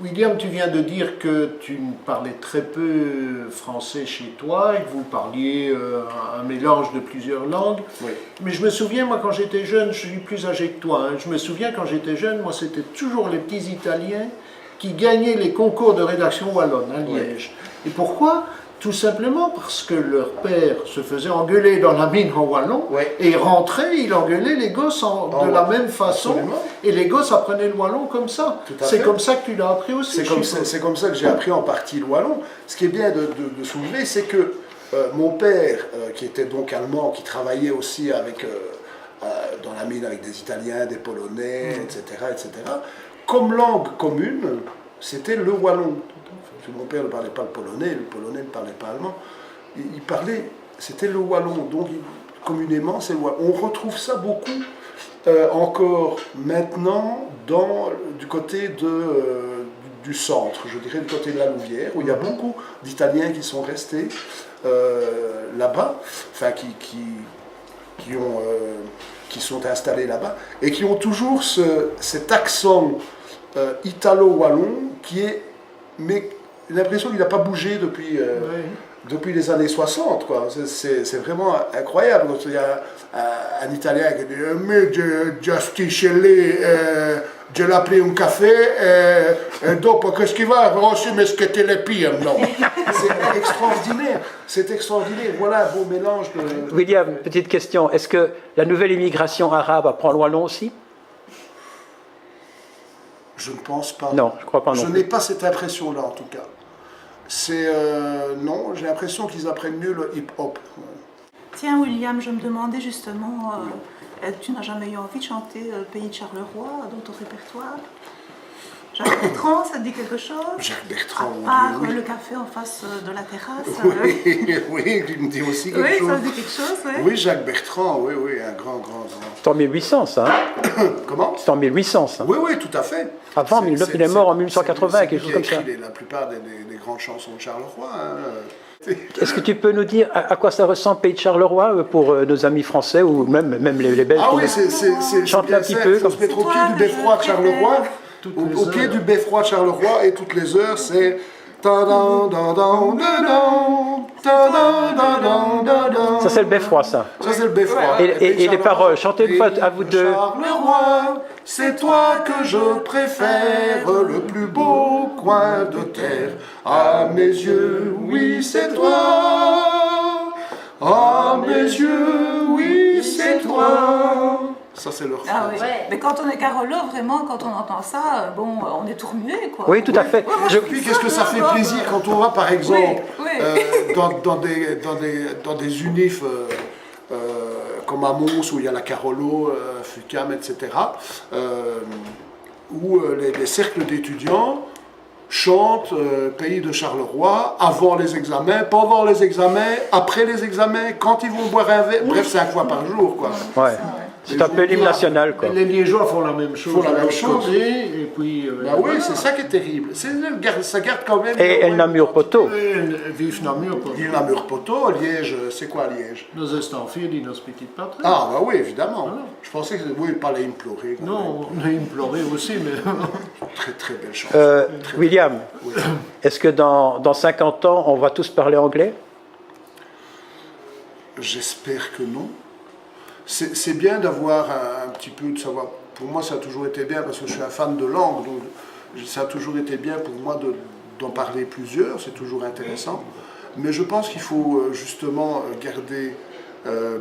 William, tu viens de dire que tu parlais très peu français chez toi et que vous parliez un mélange de plusieurs langues. Oui. Mais je me souviens, moi, quand j'étais jeune, je suis plus âgé que toi, hein, je me souviens quand j'étais jeune, moi, c'était toujours les petits Italiens qui gagnaient les concours de rédaction wallonne à Liège. Et pourquoi ? Tout simplement parce que leur père se faisait engueuler dans la mine en wallon, et il rentrait, il engueulait les gosses de la même façon, absolument. Et les gosses apprenaient le wallon comme ça. C'est comme ça que tu l'as appris aussi. C'est comme ça que j'ai appris en partie le wallon. Ce qui est bien de soulever, c'est que mon père, qui était donc allemand, qui travaillait aussi avec, dans la mine avec des Italiens, des Polonais, etc., comme langue commune, c'était le wallon. Mon père ne parlait pas le polonais ne parlait pas allemand. Il parlait, c'était le wallon. Donc, communément, c'est le wallon. On retrouve ça beaucoup encore maintenant du côté du centre, je dirais du côté de la Louvière, où il y a beaucoup d'Italiens qui sont restés là-bas, enfin qui sont installés là-bas, et qui ont toujours cet accent italo-wallon qui est... Mais j'ai l'impression qu'il n'a pas bougé depuis les années 60. Quoi. C'est vraiment incroyable. Quand il y a un Italien qui dit « Mais je suis allé, je l'ai appelé un café, et dopo qu'est-ce qu'il va? Aussi, mais ce que tu les pires, non. » C'est extraordinaire. C'est extraordinaire. Voilà un beau mélange de... William, petite question. Est-ce que la nouvelle immigration arabe apprend le wallon aussi? Je ne pense pas. Non, je crois pas non plus. Je n'ai pas cette impression-là, en tout cas. Non, j'ai l'impression qu'ils apprennent mieux le hip-hop. Tiens, William, je me demandais justement, tu n'as jamais eu envie de chanter Pays de Charleroi dans ton répertoire? Jacques Bertrand, ça te dit quelque chose? Jacques Bertrand, à part le café en face de la terrasse. Oui, il me dit aussi quelque chose. Oui, ça me dit quelque chose, oui. Oui, Jacques Bertrand, oui, un grand. C'est en 1800, ça, hein? Comment? C'est en 1800, ça. Oui, tout à fait. Avant, il est mort en 1880, quelque chose comme ça. Il a écrit la plupart des grandes chansons de Charleroi. Hein. Est-ce que tu peux nous dire à quoi ça ressemble, Pays de Charleroi, pour nos amis français ou même les Belges? Ah oui, c'est chante un petit peu. Il faut se mettre au pied du beffroi de Charleroi. Au pied du beffroi de Charleroi, et toutes les heures, c'est... Ça, c'est le beffroi, ça. Ça, c'est le beffroi. Et les paroles, chantez une fois à vous deux. Charleroi, c'est toi que je préfère, le plus beau coin de terre. À mes yeux, oui, c'est toi. À mes yeux, oui, c'est toi. Ça, c'est leur ah, oui. Mais quand on est Carolo, vraiment, quand on entend ça, bon, on est tout remué, quoi. Oui, tout à fait. Puis, qu'est-ce que ça fait plaisir quand on va, par exemple, dans des unifs comme à Mons, où il y a la Carolo, FUCAM, etc., où les cercles d'étudiants chantent Pays de Charleroi avant les examens, pendant les examens, après les examens, quand ils vont boire un verre, bref, 5 fois par jour, quoi. Ouais. C'est un peu l'hymne national, quoi. Les Liégeois font la même chose. Et puis, oui, c'est ça qui est terrible. Ça garde quand même... Et El Namur Poto. Vive Namur Poto. Vive Namur Poto, Liège, c'est quoi Liège? Nos estampillés dit nos petites patries. Ah, bah oui, évidemment. Voilà. Je pensais que oui, il parlait implorer. Non, on a imploré aussi, mais... Très, très belle chanson. William, oui. Est-ce que dans 50 ans, on va tous parler anglais? J'espère que non. C'est bien d'avoir un petit peu de savoir. Pour moi, ça a toujours été bien parce que je suis un fan de langue. Donc ça a toujours été bien pour moi d'en parler plusieurs. C'est toujours intéressant. Mais je pense qu'il faut justement garder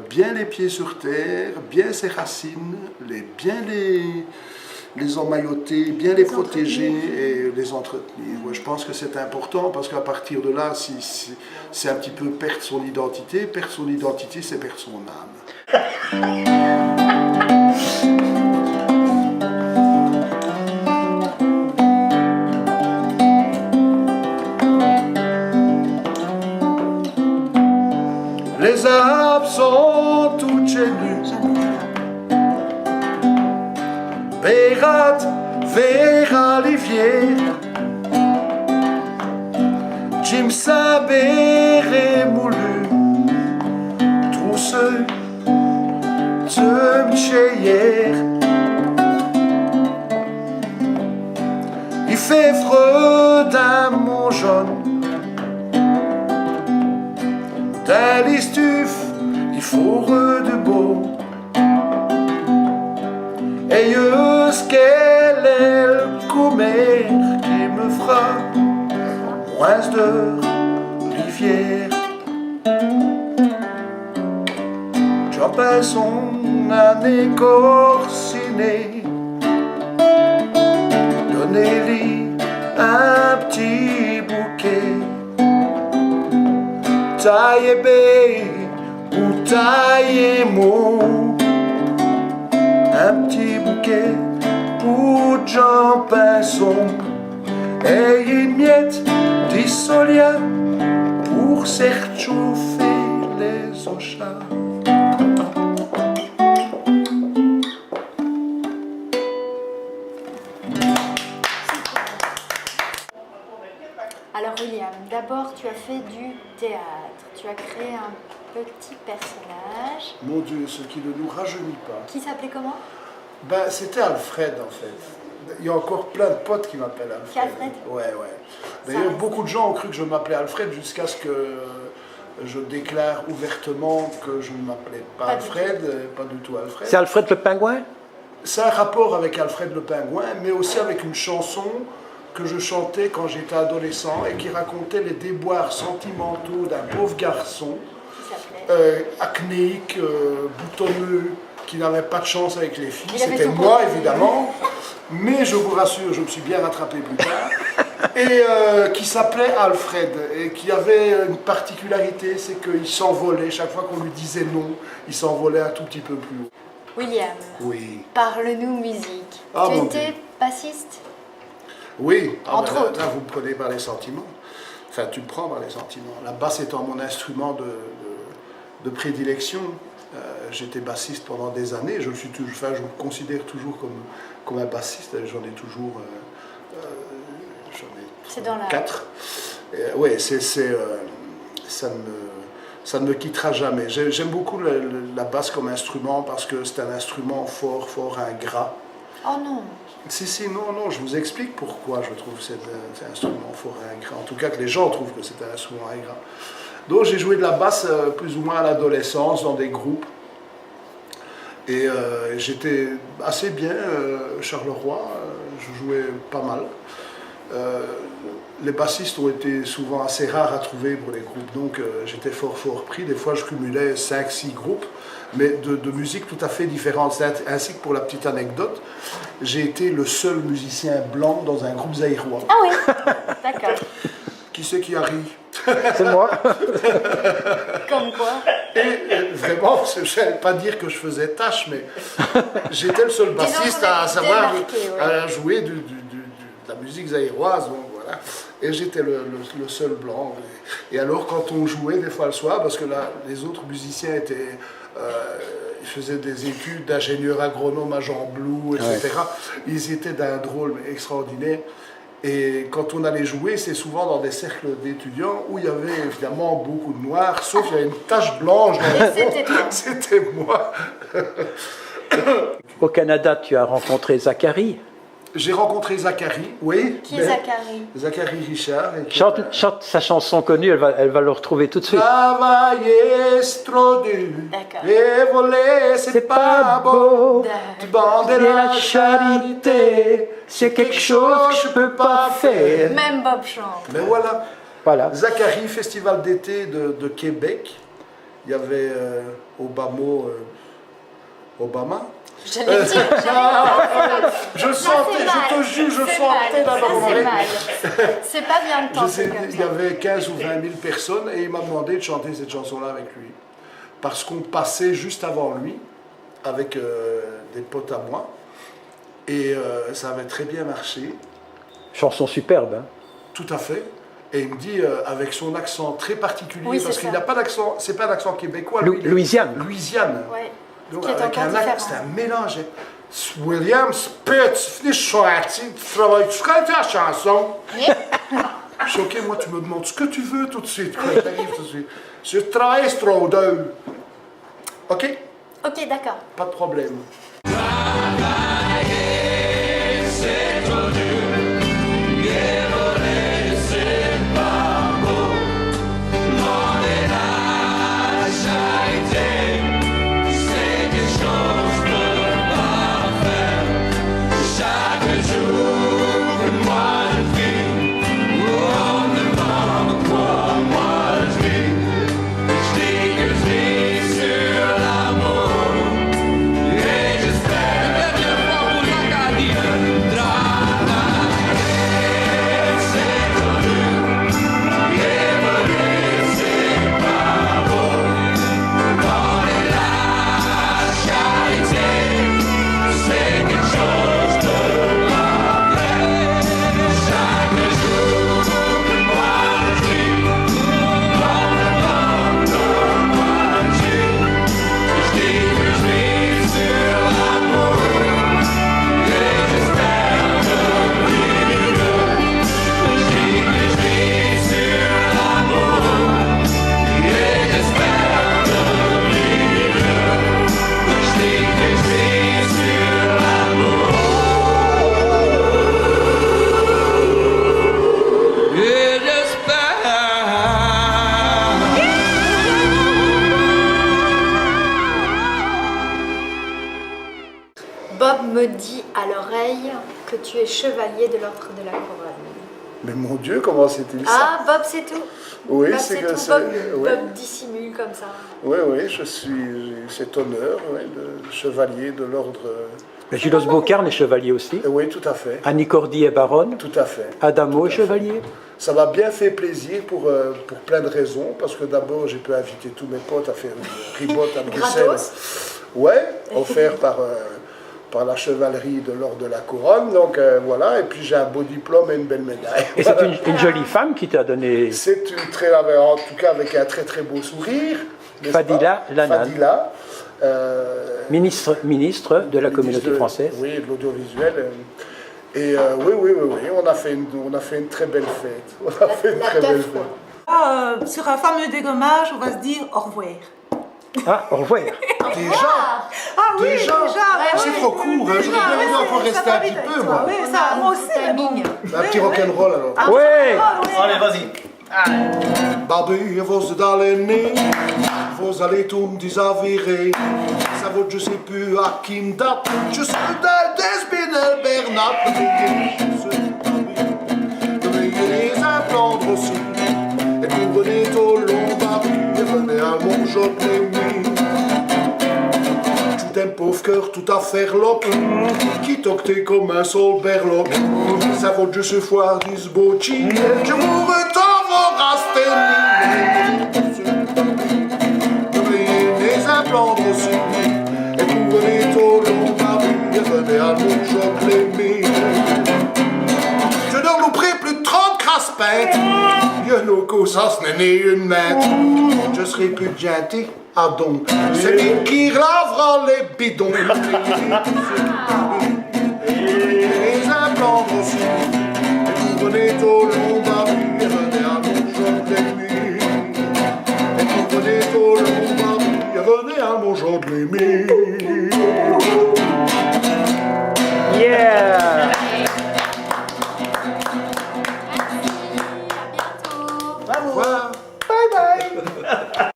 bien les pieds sur terre, bien ses racines, bien les emmailloter, bien les protéger et les entretenir. Ouais, je pense que c'est important parce qu'à partir de là, si c'est un petit peu perdre son identité, c'est perdre son âme. Les arbres sont toutes nues. Bérat vers Olivier, Jim Saber et Moulu, Trousseux, Tum Cheyer. Il fèvre d'un mont jaune, d'un listuf, il faut de beau. Et ce qu'elle est le commère qui me fera moins de rivière. J'en passe son année corsinée, donnez-lui un petit bouquet, taillez bé ou taillez mot, un petit bouquet pour Jean Pinson et une miette d'isolia pour se réchauffer les ochas. Alors William, d'abord tu as fait du théâtre, tu as créé un petit personnage. Mon Dieu, ce qui ne nous rajeunit pas. Qui s'appelait comment? Ben, c'était Alfred en fait. Il y a encore plein de potes qui m'appellent Alfred. C'est Alfred? Ouais, ouais. D'ailleurs, beaucoup de gens ont cru que je m'appelais Alfred jusqu'à ce que je déclare ouvertement que je ne m'appelais pas Alfred, pas du tout Alfred. C'est Alfred le pingouin? C'est un rapport avec Alfred le pingouin, mais aussi avec une chanson que je chantais quand j'étais adolescent et qui racontait les déboires sentimentaux d'un pauvre garçon, acnéique, boutonneux, qui n'avait pas de chance avec les filles. C'était moi, évidemment, mais je vous rassure, je me suis bien rattrapé plus tard, et qui s'appelait Alfred, et qui avait une particularité, c'est qu'il s'envolait, chaque fois qu'on lui disait non, il s'envolait un tout petit peu plus haut. William, Oui. parle-nous musique. Ah, Tu mon étais Dieu. bassiste? Oui, Entre là, autres. là, vous me prenez par les sentiments. Enfin, tu me prends par les sentiments. La basse étant mon instrument de prédilection, j'étais bassiste pendant des années. Je me considère toujours comme un bassiste. J'en ai toujours C'est dans la... 4. Oui, ça ne me quittera jamais. J'aime beaucoup la basse comme instrument parce que c'est un instrument fort, fort ingrat. Oh non. Si, non, je vous explique pourquoi je trouve cet instrument fort et ingrat. En tout cas, que les gens trouvent que c'est un instrument ingrat. Donc, j'ai joué de la basse plus ou moins à l'adolescence dans des groupes. Et j'étais assez bien, Charleroi, je jouais pas mal. Les bassistes ont été souvent assez rares à trouver pour les groupes, donc j'étais fort pris. Des fois, je cumulais 5-6 groupes, mais de musique tout à fait différentes. Ainsi que pour la petite anecdote, j'ai été le seul musicien blanc dans un groupe zaïrois. Ah oui, d'accord. Qui c'est qui a ri? C'est moi. Comme quoi? Et vraiment, je ne vais pas dire que je faisais tâche, mais j'étais le seul bassiste à savoir à jouer de la musique zaïroise. Donc voilà. Et j'étais le seul blanc. Et alors, quand on jouait des fois le soir, parce que là, les autres musiciens étaient. Ils faisaient des études d'ingénieur agronome à Jean Blou, etc. Ouais. Ils étaient d'un drôle extraordinaire. Et quand on allait jouer, c'est souvent dans des cercles d'étudiants où il y avait évidemment beaucoup de noirs, sauf qu'il y avait une tache blanche dans le fond. C'était moi. Au Canada, tu as rencontré Zachary. J'ai rencontré Zachary, oui. Qui est Zachary? Zachary Richard. Chante sa chanson connue, elle va le retrouver tout de suite. Travailler, c'est trop dur. Et voler, c'est pas beau. Demander la charité, c'est quelque chose que je peux pas faire. Même Bob chante. Mais voilà. Zachary, festival d'été de Québec. Il y avait Obama. Je l'ai dit, je sentais, je te jure, je sentais d'abord. C'est pas bien de penser comme ça. Il y avait 15 ou 20 000 personnes et il m'a demandé de chanter cette chanson-là avec lui. Parce qu'on passait juste avant lui, avec des potes à moi, et ça avait très bien marché. Chanson superbe, hein? Tout à fait. Et il me dit, avec son accent très particulier, oui, parce qu'il n'a pas d'accent, c'est pas un accent québécois. Louisiane. Ouais. Donc, avec un accent, c'est un mélange. William Spitz, finis chouette, tu travailles, tu connais ta chanson. Je suis ok, moi tu me demandes ce que tu veux tout de suite quand j'arrive tout de suite. Je travaille trop d'eux. Ok? Ok, d'accord. Pas de problème. dit à l'oreille que tu es chevalier de l'ordre de la couronne. Mais mon Dieu, comment c'était ça? Ah, Bob, c'est tout. Oui, Bob, c'est c'est que tout. c'est. Bob, Oui, Bob dissimule comme ça. oui, j'ai cet honneur de chevalier de l'ordre. Gilles Beaucaire est chevalier aussi. Oui, tout à fait. Annie Cordy est baronne. Tout à fait. Adamo est Tout à fait. chevalier. Ça m'a bien fait plaisir pour plein de raisons. Parce que d'abord, j'ai pu inviter tous mes potes à faire une ribote à Bruxelles. Gratos. Ouais, offert par la chevalerie de l'ordre de la couronne. Donc voilà, et puis j'ai un beau diplôme et une belle médaille. Et c'est une jolie femme qui t'a donné. C'est une très, en tout cas avec un très très beau sourire. n'est-ce Fadila pas Lanan. Fadila, Ministre de la communauté française. Oui, de l'audiovisuel. Et oui, on a fait une très belle fête. On a fait une très belle fête. Sur un fameux dégommage, on va se dire au revoir. Ah, au revoir. Déjà Ah oui, Déjà C'est trop court, hein. J'aurais bien voulu encore rester un petit peu, moi. Oui, ça, moi aussi, mais bon. Un petit rock'n'roll alors. Ouais. Allez, vas-y. Barbu, vos d'allener, vos allez tout me désavirer. Ça vaut je sais plus à qui me date. Je suis des Spinel Bernat. Veillez les implants aussi. Et vous venez au long barbu, et venez à mon job nuit. Tout un pauvre cœur tout à faire l'op, qui toctait comme un sol berloc. Ça vaut je sais foire du sbocci. Je vous retends vos rasteni. Veillez les implants aussi. Et vous venez au long barbu, et venez à mon job les je ne louperai plus de 30 crasse-pètes. Y'en a qu'au sens n'est né une mètre. Je serai plus gentil, ah donc. C'est lui qui lavera les bidons. Les implants aussi. Et vous venez au long barbu, et venez à mon jour de nuit. Et vous venez au long barbu, et venez à mon jour de nuit. Yeah.